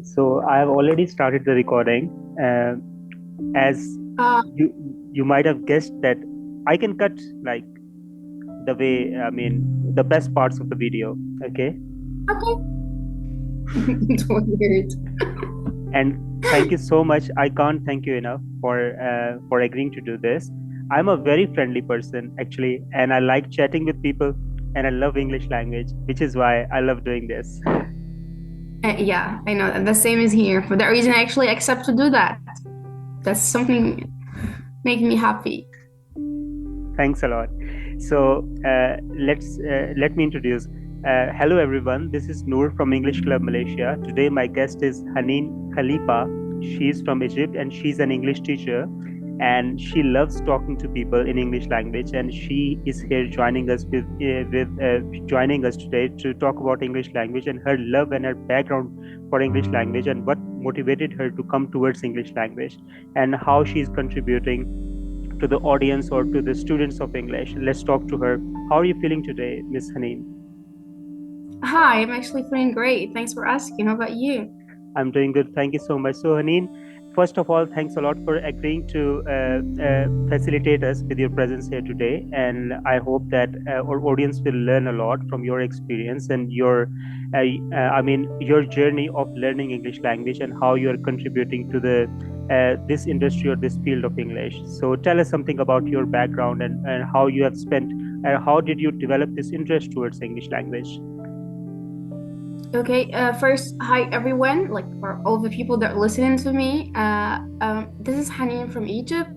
So I have already started the recording. As Uh, you you might have guessed that I can cut like the way the best parts of the video. Okay, okay. It's weird. and thank you so much. I can't thank you enough for agreeing to do this. I'm a very friendly person actually, and I like chatting with people, and I love English language, which is why I love doing this. Yeah, I know. The same is here. For that reason, I actually accept to do that. That's something making me happy. Thanks a lot. So let me introduce. Hello everyone. This is Noor from English Club Malaysia. Today my guest is Haneen Khalifa. She's from Egypt and she's an English teacher. And she loves talking to people in English language. And she is here joining us joining us today to talk about English language and her love and her background for English language and what motivated her to come towards English language and how she's contributing to the audience or to the students of English. Let's talk to her. How are you feeling today, Miss Haneen? Hi, I'm actually feeling great. Thanks for asking. How about you? I'm doing good. Thank you so much. So, Haneen, first of all, thanks a lot for agreeing to facilitate us with your presence here today. And I hope that our audience will learn a lot from your experience and your journey of learning English language and how you are contributing to the this industry or this field of English. So, tell us something about your background and how you have spent. How did you develop this interest towards English language? Okay, first, hi everyone, like for all the people that are listening to me. This is Haneen from Egypt.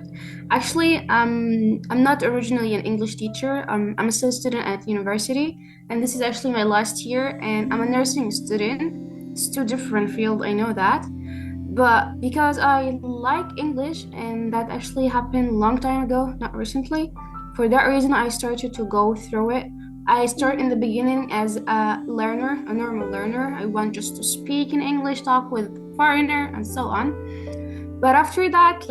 Actually, I'm not originally an English teacher. I'm still a student at university, and this is actually my last year, and I'm a nursing student. It's two different field, I know that. But because I like English, and that actually happened a long time ago, not recently, for that reason, I started to go through it. I start in the beginning as a learner, a normal learner. I want just to speak in English, talk with foreigner, and so on. But after that,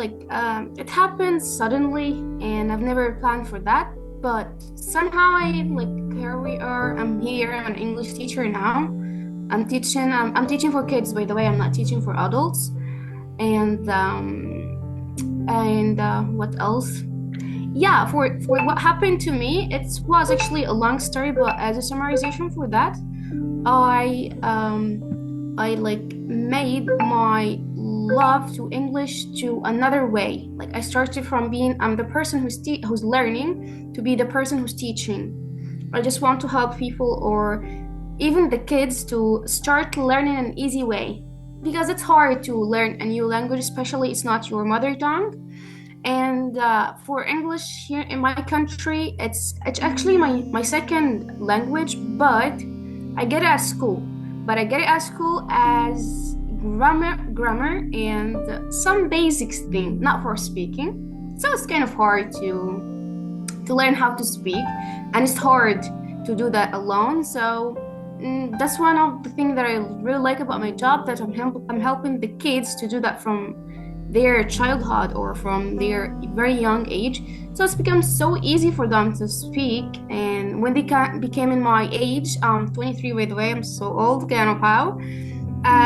it happened suddenly, and I've never planned for that. But somehow here we are. I'm here. I'm an English teacher now. I'm teaching. I'm teaching for kids, by the way. I'm not teaching for adults. And what else? Yeah, for what happened to me, it was actually a long story, but as a summarization for that, I like made my love to English to another way. Like I started from being I'm the person who's learning to be the person who's teaching. I just want to help people or even the kids to start learning an easy way because it's hard to learn a new language, especially it's not your mother tongue. And for English here in my country, it's actually my second language, but I get it at school. But I get it at school as grammar, and some basics thing, not for speaking. So it's kind of hard to learn how to speak, and it's hard to do that alone. So that's one of the things that I really like about my job that I'm helping the kids to do that from their childhood or from their very young age. So it's become so easy for them to speak. And when they became in my age, 23 by the way, I'm so old, kind of how,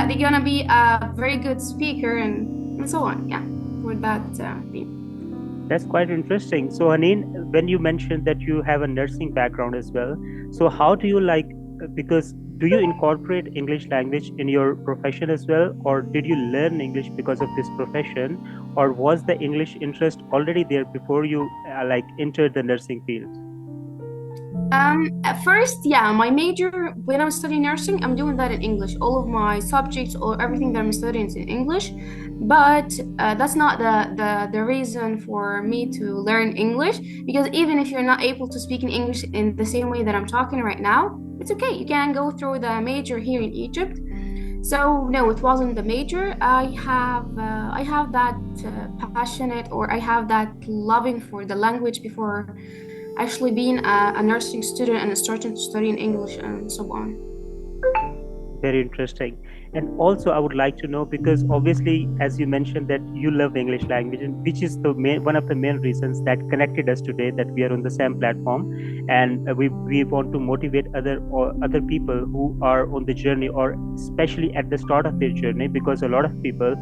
they're gonna be a very good speaker and so on. Yeah, for that theme. That's quite interesting. So, Haneen, when you mentioned that you have a nursing background as well, so how do you like, because do you incorporate English language in your profession as well, or did you learn English because of this profession, or was the English interest already there before you entered the nursing field? At first, yeah, my major when I'm studying nursing, I'm doing that in English. All of my subjects or everything that I'm studying is in English. But that's not the reason for me to learn English because even if you're not able to speak in English in the same way that I'm talking right now, it's okay. You can go through the major here in Egypt. So no, it wasn't the major. I have that passionate or I have that loving for the language before actually being a nursing student and starting to study in English and so on. Very interesting. And also I would like to know, because obviously as you mentioned that you love English language, and which is the one of the main reasons that connected us today, that we are on the same platform, and we want to motivate other people who are on the journey, or especially at the start of their journey, because a lot of people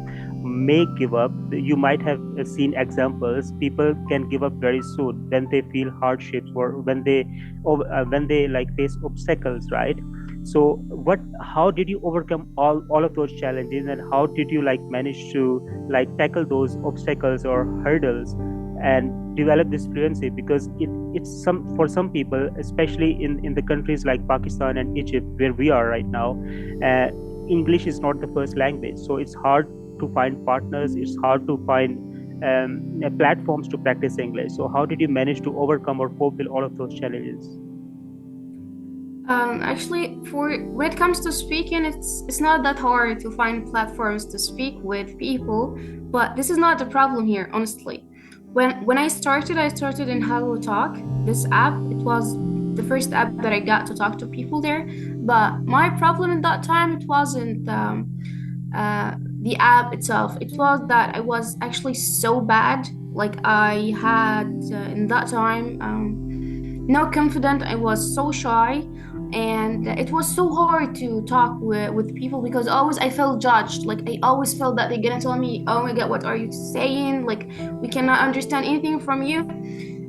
may give up. You might have seen examples, people can give up very soon when they feel hardships, or when they like face obstacles, right? So what how did you overcome all of those challenges, and how did you like manage to like tackle those obstacles or hurdles and develop this fluency? Because it's some, for some people, especially in the countries like Pakistan and Egypt where we are right now, uh, English is not the first language, so it's hard to find partners, it's hard to find platforms to practice English. So how did you manage to overcome or cope with all of those challenges? Actually, for when it comes to speaking, it's not that hard to find platforms to speak with people, but this is not the problem here, honestly. When I started in HelloTalk, this app. It was the first app that I got to talk to people there. But my problem in that time, it wasn't the app itself. It was that I was actually so bad. Like I had in that time no confident. I was so shy, and it was so hard to talk with people because always I felt judged. Like I always felt that they're gonna tell me, "Oh my God, what are you saying? Like we cannot understand anything from you."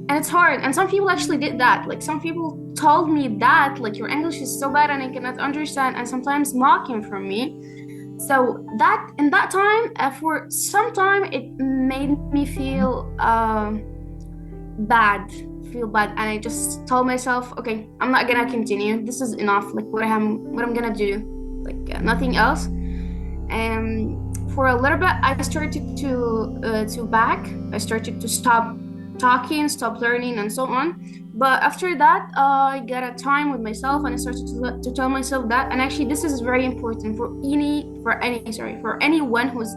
And it's hard. And some people actually did that. Like some people told me that, like your English is so bad and I cannot understand, and sometimes mocking from me. So that in that time, for some time, it made me feel bad, feel bad, and I just told myself, okay, I'm not gonna continue. This is enough. Like what I'm gonna do, like nothing else. And for a little bit, I started to back. I started to stop talking, stop learning, and so on. But after that, I got a time with myself, and I started to tell myself that. And actually, this is very important for for anyone who's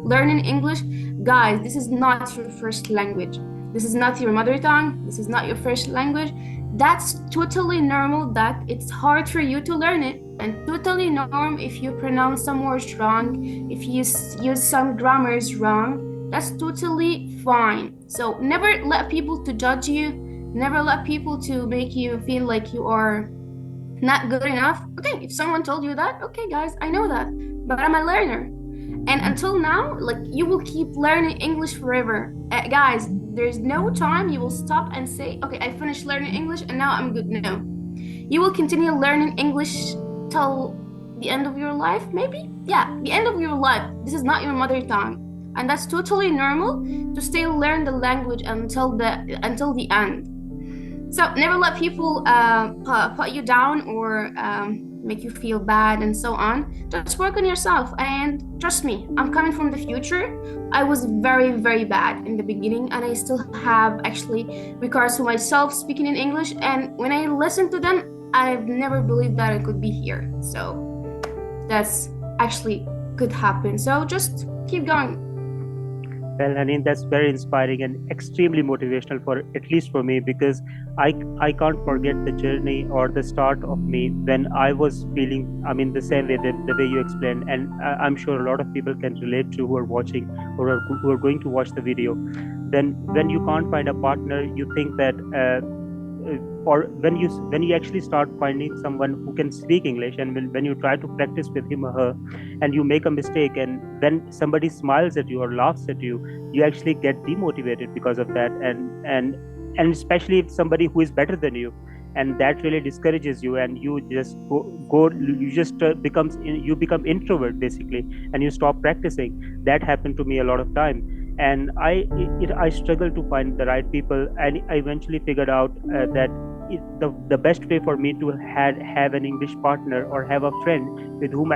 learning English, guys. This is not your first language. This is not your mother tongue. This is not your first language. That's totally normal. That it's hard for you to learn it, and totally normal if you pronounce some words wrong, if you use some grammars wrong. That's totally fine. So never let people to judge you. Never let people to make you feel like you are not good enough. Okay, if someone told you that, okay, guys, I know that, but I'm a learner. And until now, like you will keep learning English forever. Guys, there's no time you will stop and say, okay, I finished learning English and now I'm good. No. You will continue learning English till the end of your life, maybe? Yeah, the end of your life. This is not your mother tongue. And that's totally normal to still learn the language until the end. So never let people put you down or make you feel bad and so on. Just work on yourself and trust me, I'm coming from the future. I was very, very bad in the beginning, and I still have actually regards to myself speaking in English. And when I listen to them, I've never believed that I could be here. So that's actually could happen. So just keep going. Well, Haneen, that's very inspiring and extremely motivational, for at least for me, because I can't forget the journey or the start of me when I was feeling, I mean, the same way, the way you explained, and I'm sure a lot of people can relate to, who are watching or who are going to watch the video. Then when you can't find a partner, you think that or when you actually start finding someone who can speak English, and when you try to practice with him or her, and you make a mistake, and when somebody smiles at you or laughs at you, you actually get demotivated because of that. And especially if somebody who is better than you, and that really discourages you, and you just go you just becomes you become introvert basically, and you stop practicing. That happened to me a lot of time, and I struggled to find the right people, and I eventually figured out that the best way for me to have an English partner, or have a friend with whom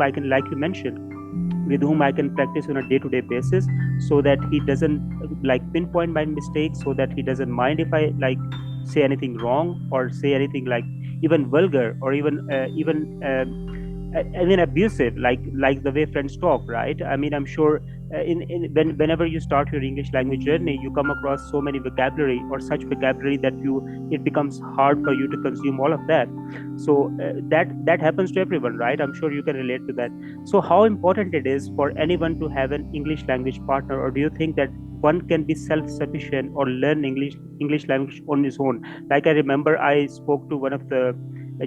I can, like you mentioned, with whom I can practice on a day-to-day basis, so that he doesn't like pinpoint my mistakes, so that he doesn't mind if I like say anything wrong, or say anything like even vulgar, or even abusive, like the way friends talk, right? I mean, I'm sure whenever you start your English language journey, you come across so many vocabulary or such vocabulary that it becomes hard for you to consume all of that. So that happens to everyone, right? I'm sure you can relate to that. So how important it is for anyone to have an English language partner, or do you think that one can be self-sufficient or learn English language on his own? Like I remember I spoke to one of the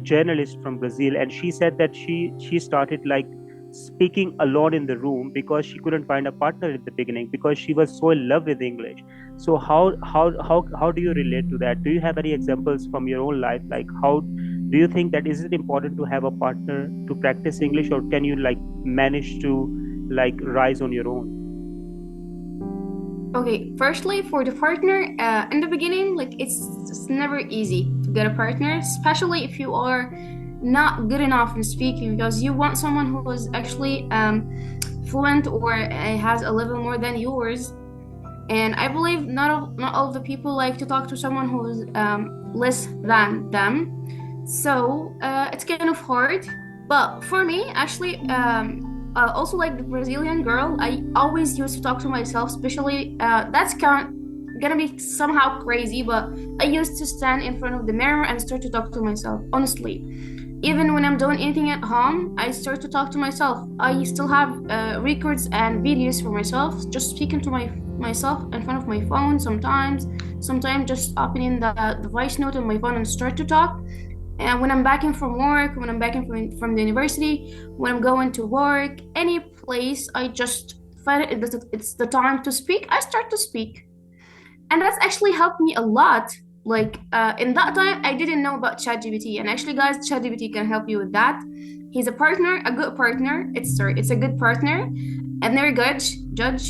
journalists from Brazil, and she said that she started like speaking alone in the room because she couldn't find a partner at the beginning because she was so in love with English. So how do you relate to that? Do you have any examples from your own life? Like how do you think that is it important to have a partner to practice English, or can you like manage to like rise on your own? Okay, firstly, for the partner, in the beginning, like it's never easy to get a partner, especially if you are not good enough in speaking, because you want someone who is actually fluent or has a level more than yours. And I believe not all of the people like to talk to someone who is less than them. So it's kind of hard. But for me, actually, also like the Brazilian girl, I always used to talk to myself, especially gonna be somehow crazy, but I used to stand in front of the mirror and start to talk to myself, honestly. Even when I'm doing anything at home, I start to talk to myself. I still have records and videos for myself, just speaking to myself in front of my phone sometimes just opening the voice note on my phone and start to talk. And when I'm back in from work, when I'm back in from the university, when I'm going to work, any place, I just find it's the time to speak. I start to speak, and that's actually helped me a lot. Like in that time, I didn't know about ChatGPT, and actually, guys, ChatGPT can help you with that. He's a partner, a good partner. It's a good partner, and never judge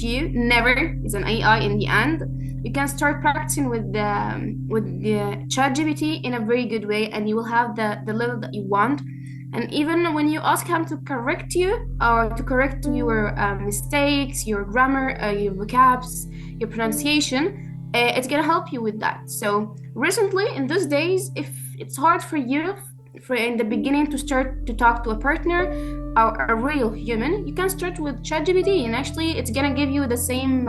you. Never. He's an AI in the end. You can start practicing with the ChatGPT in a very good way, and you will have the level that you want. And even when you ask him to correct you or to correct your mistakes, your grammar, your vocabs, your pronunciation, it's gonna help you with that. So recently, in those days, if it's hard for you for in the beginning to start to talk to a partner or a real human, you can start with ChatGPT, and actually, it's gonna give you the same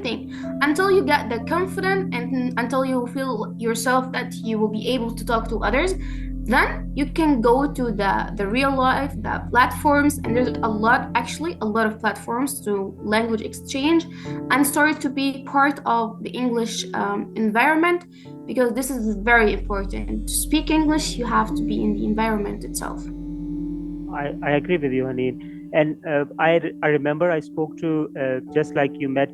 thing until you get the confidence and until you feel yourself that you will be able to talk to others. Then you can go to the real life, the platforms, and there's a lot of platforms to language exchange and start to be part of the English environment, because this is very important. To speak English, you have to be in the environment itself. I agree with you, Haneen. And I remember I spoke to, just like you met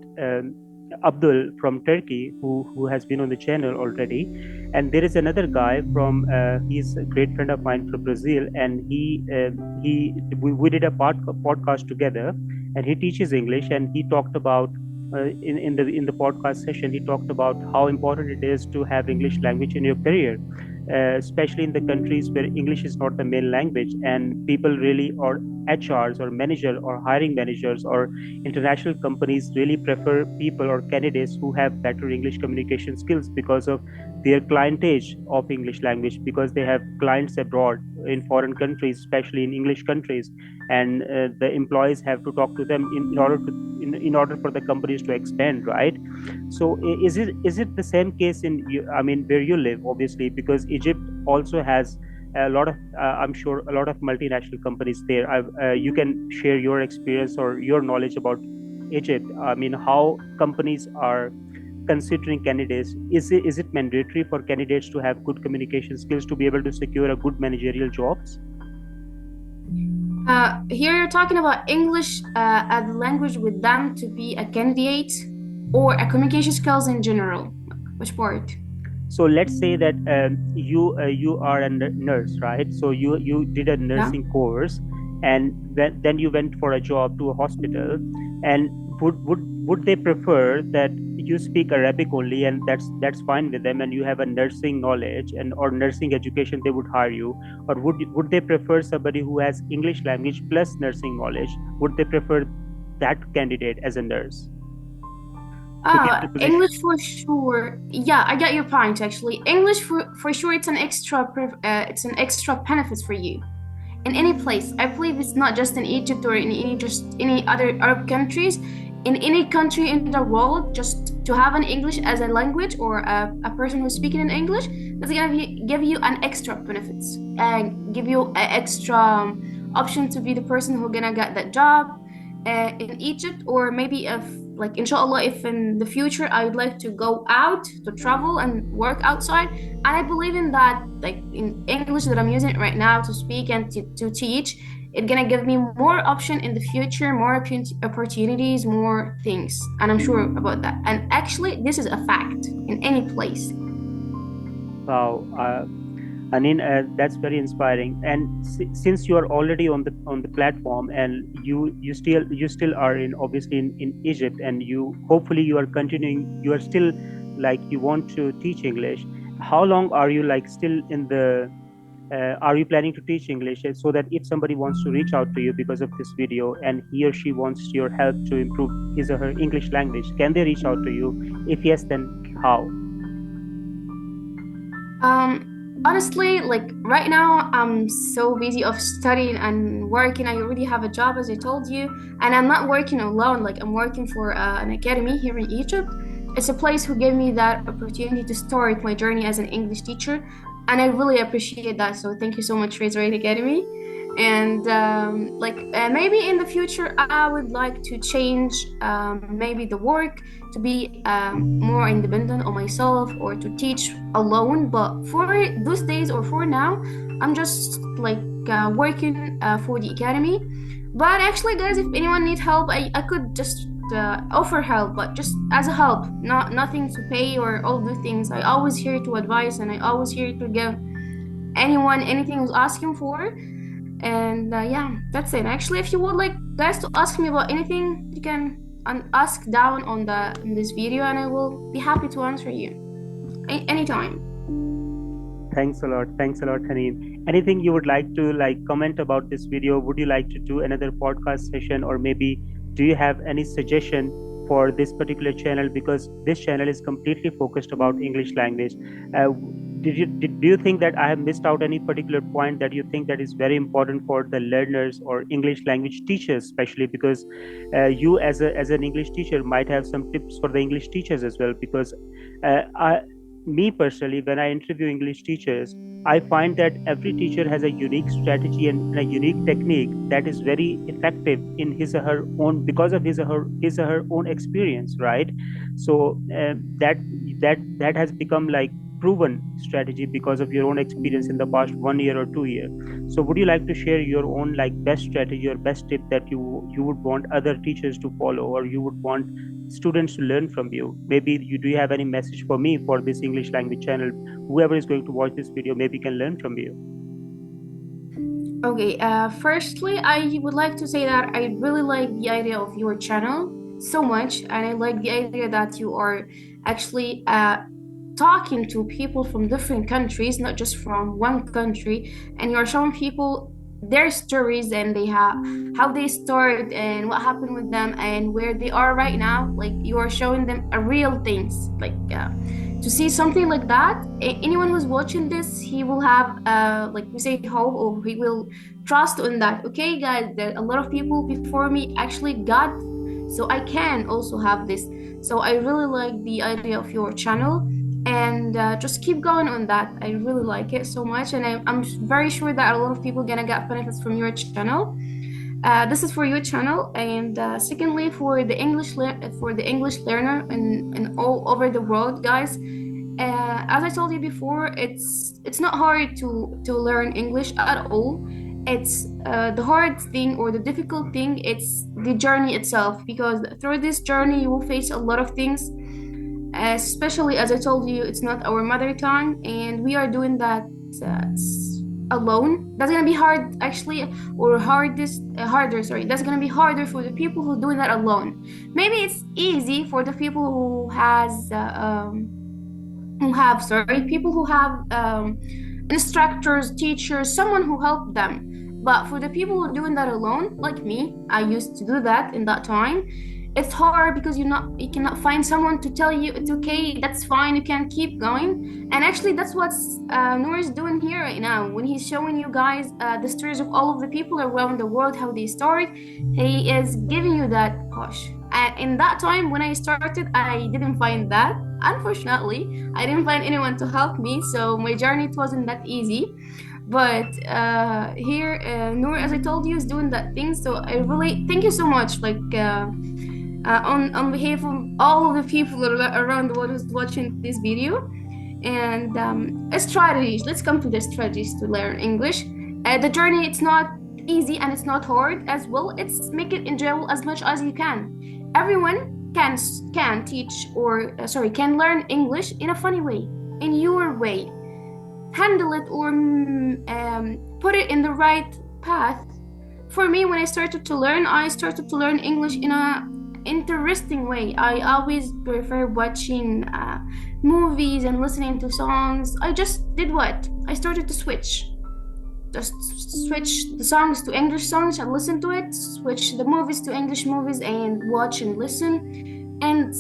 Abdul from Turkey, who has been on the channel already. And there is another guy from, he's a great friend of mine from Brazil. And we did a podcast together, and he teaches English. And he talked about, in the podcast session, he talked about how important it is to have English language in your career, especially in the countries where English is not the main language, and people really, or HRs or manager or hiring managers or international companies really prefer people or candidates who have better English communication skills because of their clientage of English language, because they have clients abroad in foreign countries, especially in English countries, and the employees have to talk to them in order for the companies to expand, right? So is it the same case in I mean, where you live, obviously, because Egypt also has a lot of, I'm sure, a lot of multinational companies there. You can share your experience or your knowledge about Egypt. I mean, how companies are considering candidates. Is it mandatory for candidates to have good communication skills to be able to secure a good managerial jobs? Here you're talking about English as a language with them to be a candidate, or a communication skills in general. Which part? So let's say that you are a nurse, right? So you did a Yeah. nursing course, and then you went for a job to a hospital, and would they prefer that you speak Arabic only, and that's fine with them, and you have a nursing knowledge and or nursing education, they would hire you? Or would they prefer somebody who has English language plus nursing knowledge? Would they prefer that candidate as a nurse to get the position? English for sure. Yeah, I get your point. Actually, English for sure. It's an extra. It's an extra benefit for you. in any place. I believe it's not just in Egypt or in any other Arab countries. In any country in the world, just to have an English as a language or a person who's speaking in English, that's gonna give you an extra benefits and give you an extra option to be the person who gonna get that job in Egypt, or maybe if like inshallah if in the future I would like to go out to travel and work outside. And I believe in that, like in English that I'm using right now to speak and to teach, it's gonna give me more option in the future, more opportunities, more things, and I'm sure about that. And actually this is a fact in any place. Wow, Aneen, that's very inspiring. And since you are already on the platform, and you still are in, obviously, in Egypt, and you hopefully you are continuing, you are still like you want to teach English. How long are you like still in the? Are you planning to teach English, so that if somebody wants to reach out to you because of this video and he or she wants your help to improve his or her English language, can they reach out to you? If yes, then how? Honestly, like right now, I'm so busy of studying and working. I already have a job, as I told you, and I'm not working alone. Like I'm working for an academy here in Egypt. It's a place who gave me that opportunity to start my journey as an English teacher, and I really appreciate that. So thank you so much, Razor Academy. And maybe in the future, I would like to change maybe the work to be more independent on myself or to teach alone. But for those days or for now, I'm just like working for the academy. But actually, guys, if anyone needs help, I could just offer help, but just as a help, not nothing to pay or all the things. I always here to advise, and I always here to give anyone anything who's asking for. And yeah, that's it. Actually, if you would like guys to ask me about anything, you can ask down on the in this video, and I will be happy to answer you anytime. Thanks a lot. Thanks a lot, Haneen. Anything you would like to like comment about this video? Would you like to do another podcast session, or maybe do you have any suggestion for this particular channel? Because this channel is completely focused about English language. Do you think that I have missed out any particular point that you think that is very important for the learners or English language teachers, especially because you as an English teacher might have some tips for the English teachers as well? Because me personally, when I interview English teachers, I find that every teacher has a unique strategy and a unique technique that is very effective in his or her own, because of his or her own experience, right? So that has become like proven strategy because of your own experience in the past 1 year or 2 year. So would you like to share your own like best strategy or best tip that you would want other teachers to follow, or you would want students to learn from you? Maybe do you have any message for me for this English language channel? Whoever is going to watch this video maybe can learn from you. Okay, firstly, I would like to say that I really like the idea of your channel so much, and I like the idea that you are actually talking to people from different countries, not just from one country, and you are showing people their stories and they have how they started and what happened with them and where they are right now. Like you are showing them a real things. Like to see something like that, anyone who's watching this, he will have like we say hope, or he will trust on that. Okay, guys, there are a lot of people before me actually got, so I can also have this. So I really like the idea of your channel, and just keep going on that. I really like it so much, and I'm very sure that a lot of people gonna get benefits from your channel. This is for your channel, and secondly, for the English learner and all over the world, guys. As I told you before, it's not hard to learn English at all. It's the hard thing or the difficult thing. It's the journey itself, because through this journey you will face a lot of things. Especially as I told you, it's not our mother tongue, and we are doing that alone. That's gonna be hard, actually, or harder. Sorry, that's gonna be harder for the people who are doing that alone. Maybe it's easy for the people who have sorry people who have instructors, teachers, someone who helped them. But for the people who are doing that alone, like me, I used to do that in that time. it's hard because you cannot find someone to tell you it's okay, that's fine, you can keep going. And actually that's what Noor is doing here right now when he's showing you guys the stories of all of the people around the world, how they start. He is giving you that push. And in that time when I started, I didn't find that. Unfortunately, I didn't find anyone to help me, so my journey it wasn't that easy. But here, Noor, as I told you, is doing that thing. So I really thank you so much. Like on behalf of all of the people around the world who's watching this video. And strategies. Let's come to the strategies to learn English. The journey, it's not easy and it's not hard as well. It's make it enjoyable as much as you can. Everyone can teach or sorry can learn English in a funny way, in your way. Handle it or put it in the right path. For me, when I started to learn English in a interesting way. I always prefer watching movies and listening to songs. I just did what? I started to just switch the songs to English songs and listen to it, switch the movies to English movies and watch and listen. And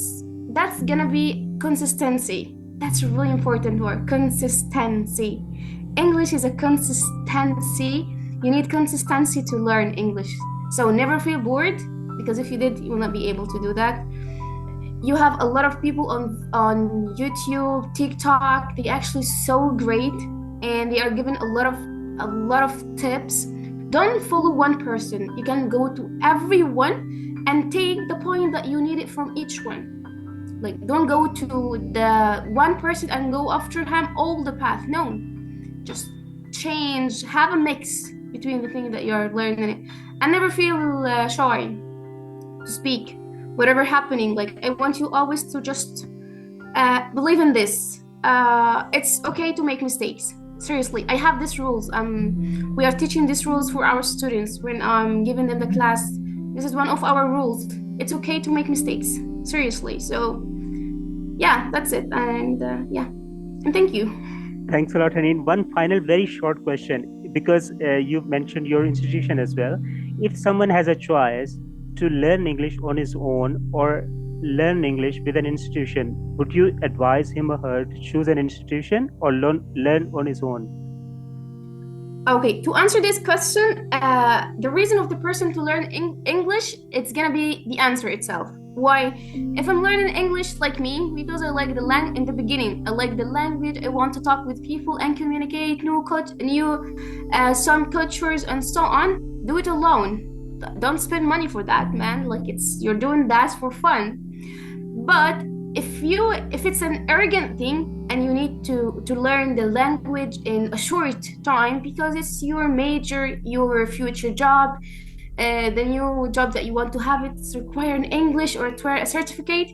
that's gonna be consistency. That's a really important word, consistency. English is a consistency. You need consistency to learn English. So never feel bored, because if you did, you will not be able to do that. You have a lot of people on YouTube, TikTok. They actually so great, and they are given a lot of tips. Don't follow one person. You can go to everyone and take the point that you need it from each one. Like, don't go to the one person and go after him all the path. No, just change, have a mix between the thing that you're learning, and never feel shy to speak whatever happening. Like, I want you always to just believe in this. It's okay to make mistakes. Seriously, I have these rules. We are teaching these rules for our students when I'm giving them the class. This is one of our rules. It's okay to make mistakes. Seriously. So yeah, that's it. And yeah, and thank you. Thanks a lot, Haneen. One final, very short question, because you mentioned your institution as well. If someone has a choice to learn English on his own or learn English with an institution, would you advise him or her to choose an institution or learn on his own? Okay, to answer this question, the reason of the person to learn English, it's gonna be the answer itself. Why? If I'm learning English like me, because I like the language in the beginning, I like the language, I want to talk with people and communicate some cultures and so on, do it alone. Don't spend money for that, man. Like, you're doing that for fun. But if it's an arrogant thing and you need to learn the language in a short time because it's your major, your future job, the new job that you want to have, it's requiring English or a certificate,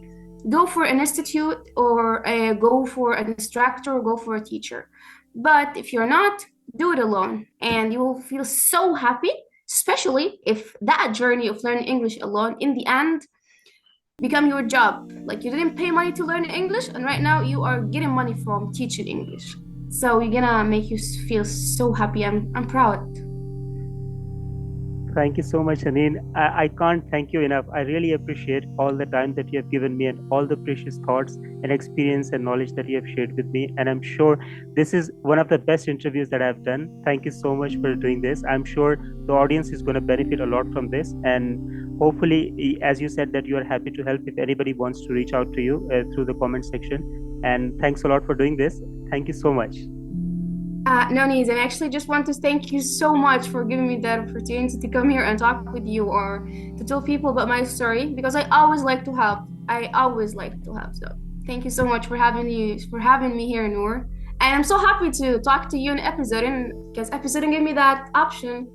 go for an institute or go for an instructor or go for a teacher. But if you're not, do it alone and you will feel so happy, especially if that journey of learning English alone in the end become your job. Like, you didn't pay money to learn English, and right now you are getting money from teaching English. So you're gonna make you feel so happy. I'm proud. Thank you so much, Haneen. I can't thank you enough. I really appreciate all the time that you have given me and all the precious thoughts and experience and knowledge that you have shared with me. And I'm sure this is one of the best interviews that I've done. Thank you so much for doing this. I'm sure the audience is going to benefit a lot from this. And hopefully, as you said, that you are happy to help if anybody wants to reach out to you through the comment section. And thanks a lot for doing this. Thank you so much. No needs. And I actually just want to thank you so much for giving me that opportunity to come here and talk with you or to tell people about my story, because I always like to help. I always like to help. So thank you so much for having me here, Noor. And I'm so happy to talk to you in episode, because episode gave me that option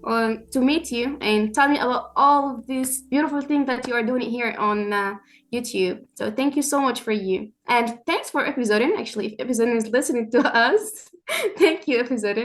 to meet you and tell me about all of these beautiful things that you are doing here on YouTube. So thank you so much for you. And thanks for episode. Actually, if episode is listening to us, thank you, episode.